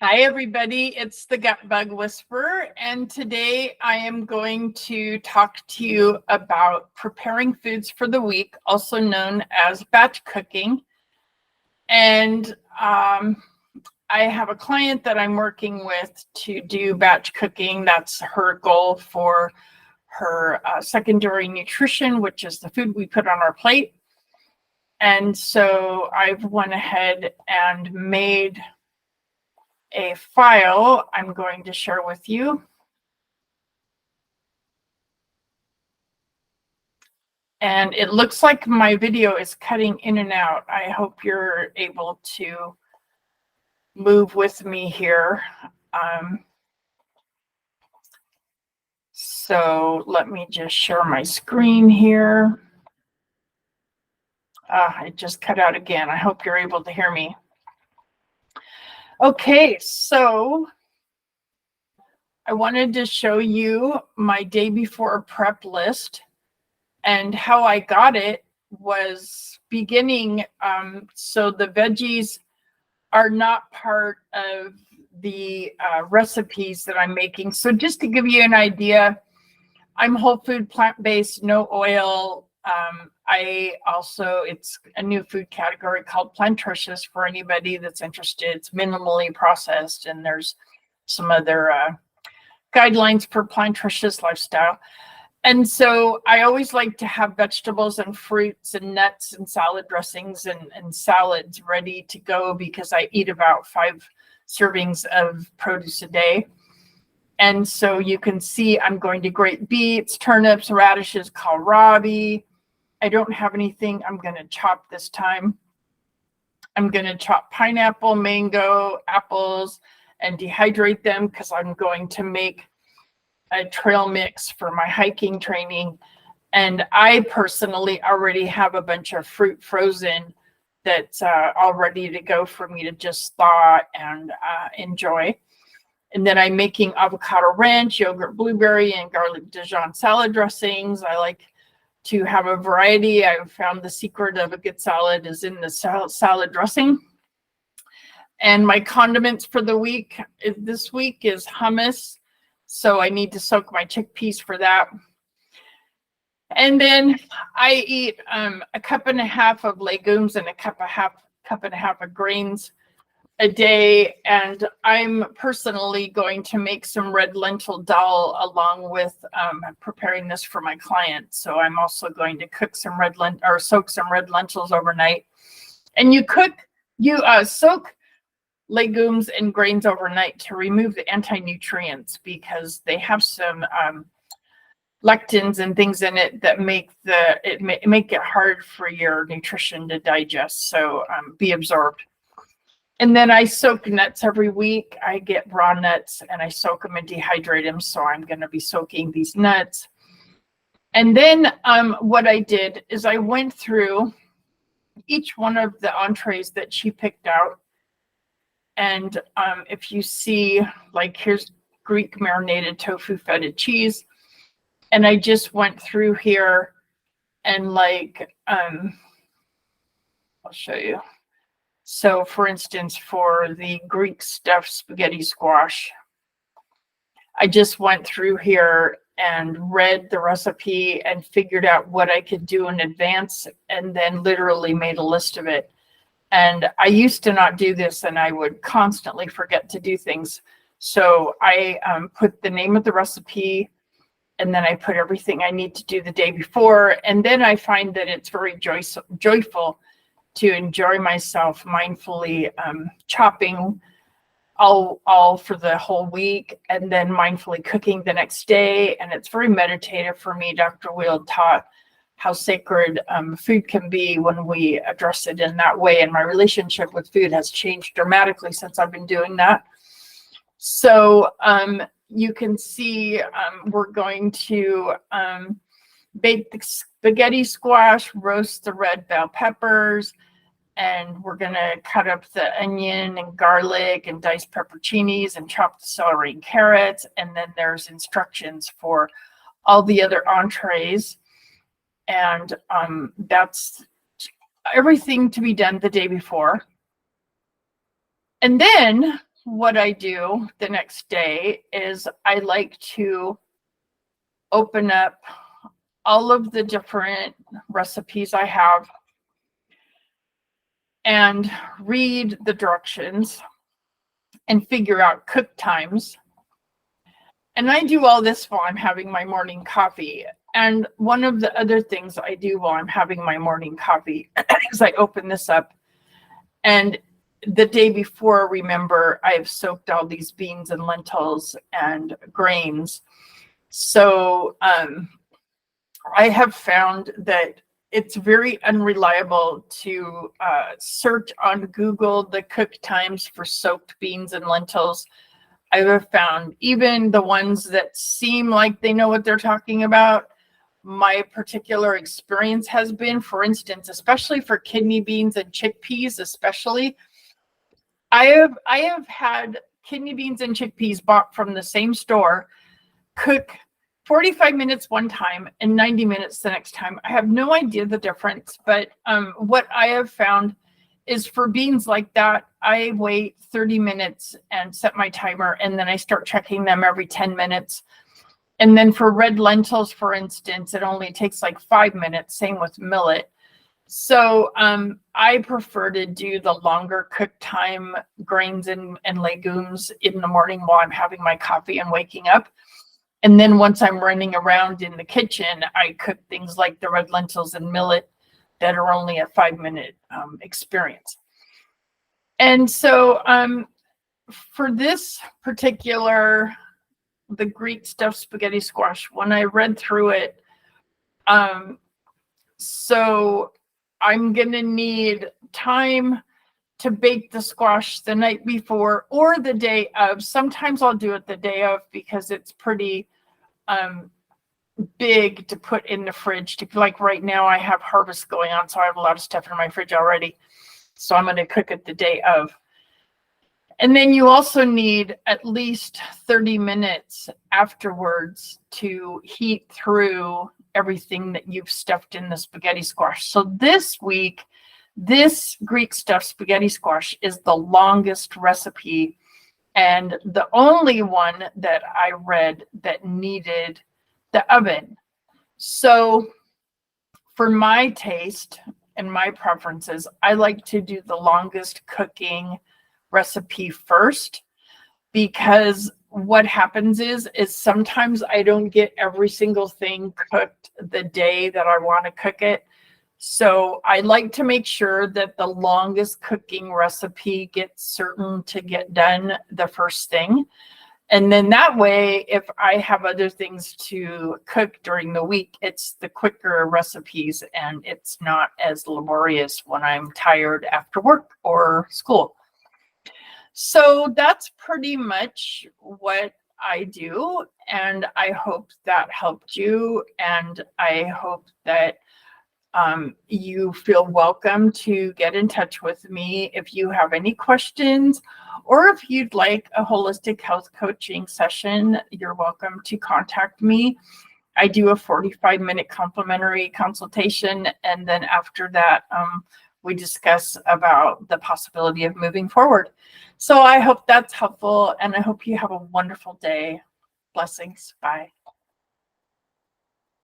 Hi, everybody. It's the Gut Bug Whisperer, and today I am going to talk to you about preparing foods for the week, also known as batch cooking. And I have a client that I'm working with to do batch cooking. That's her goal for her secondary nutrition, which is the food we put on our plate. And so I've went ahead and made a file I'm going to share with you. And it looks like my video is cutting in and out. I hope you're able to move with me here. So let me just share my screen here. It just cut out again. I hope you're able to hear me. Okay, so I wanted to show you my day before prep list, and how I got it was beginning. So the veggies are not part of the recipes that I'm making. So just to give you an idea, I'm whole food, plant-based, no oil. It's a new food category called Plantricious for anybody that's interested. It's minimally processed, and there's some other guidelines for Plantricious lifestyle. And so I always like to have vegetables and fruits and nuts and salad dressings and salads ready to go, because I eat about 5 servings of produce a day. And so you can see I'm going to grate beets, turnips, radishes, kohlrabi. I don't have anything I'm going to chop this time. I'm going to chop pineapple, mango, apples, and dehydrate them, because I'm going to make a trail mix for my hiking training. And I personally already have a bunch of fruit frozen that's all ready to go for me to just thaw and enjoy. And then I'm making avocado ranch, yogurt, blueberry, and garlic Dijon salad dressings. I like to have a variety. I've found the secret of a good salad is in the salad dressing. And my condiments for the week, this week, is hummus. So I need to soak my chickpeas for that. And then I eat a cup and a half of legumes and a cup and a half of grains a day. And I'm personally going to make some red lentil dal along with preparing this for my clients. So I'm also going to cook some soak some red lentils overnight. And you soak legumes and grains overnight to remove the anti-nutrients, because they have some lectins and things in it that make it hard for your nutrition to digest, so be absorbed. And then I soak nuts every week. I get raw nuts and I soak them and dehydrate them, so I'm going to be soaking these nuts. And then what I did is I went through each one of the entrees that she picked out. And if you see, like, here's Greek marinated tofu feta cheese. And I just went through here and I'll show you. So for instance, for the Greek stuffed spaghetti squash, I just went through here and read the recipe and figured out what I could do in advance, and then literally made a list of it. And I used to not do this, and I would constantly forget to do things. So I put the name of the recipe, and then I put everything I need to do the day before. And then I find that it's very joyful to enjoy myself mindfully chopping all for the whole week, and then mindfully cooking the next day. And it's very meditative for me. Dr. Wield taught how sacred food can be when we address it in that way. And my relationship with food has changed dramatically since I've been doing that. So you can see we're going to bake the spaghetti squash, roast the red bell peppers, and we're going to cut up the onion and garlic and diced pepperoncinis and chop the celery and carrots. And then there's instructions for all the other entrees. And that's everything to be done the day before. And then what I do the next day is I like to open up all of the different recipes I have and read the directions and figure out cook times. And I do all this while I'm having my morning coffee. And one of the other things I do while I'm having my morning coffee is I open this up, and the day before, remember, I've soaked all these beans and lentils and grains. So I have found that it's very unreliable to search on Google the cook times for soaked beans and lentils. I have found even the ones that seem like they know what they're talking about. My particular experience has been, for instance, especially for kidney beans and chickpeas, especially, I have had kidney beans and chickpeas bought from the same store, cook 45 minutes one time and 90 minutes the next time. I have no idea the difference, but what I have found is for beans like that, I wait 30 minutes and set my timer, and then I start checking them every 10 minutes. And then for red lentils, for instance, it only takes like 5 minutes, same with millet. So I prefer to do the longer cook time grains and legumes in the morning while I'm having my coffee and waking up. And then once I'm running around in the kitchen, I cook things like the red lentils and millet that are only a 5-minute experience. And so for this particular, the Greek stuffed spaghetti squash, when I read through it, so I'm going to need time to bake the squash the night before or the day of. Sometimes I'll do it the day of because it's pretty big to put in the fridge. Like right now I have harvest going on, so I have a lot of stuff in my fridge already. So I'm going to cook it the day of. And then you also need at least 30 minutes afterwards to heat through everything that you've stuffed in the spaghetti squash. So this week, this Greek stuffed spaghetti squash is the longest recipe and the only one that I read that needed the oven. So for my taste and my preferences, I like to do the longest cooking recipe first, because what happens is sometimes I don't get every single thing cooked the day that I want to cook it. So I like to make sure that the longest cooking recipe gets certain to get done the first thing. And then that way, if I have other things to cook during the week, it's the quicker recipes and it's not as laborious when I'm tired after work or school. So that's pretty much what I do, and I hope that helped you, and I hope that you feel welcome to get in touch with me if you have any questions, or if you'd like a holistic health coaching session, you're welcome to contact me. I do a 45-minute complimentary consultation, and then after that, we discuss about the possibility of moving forward. So I hope that's helpful, and I hope you have a wonderful day. Blessings. Bye.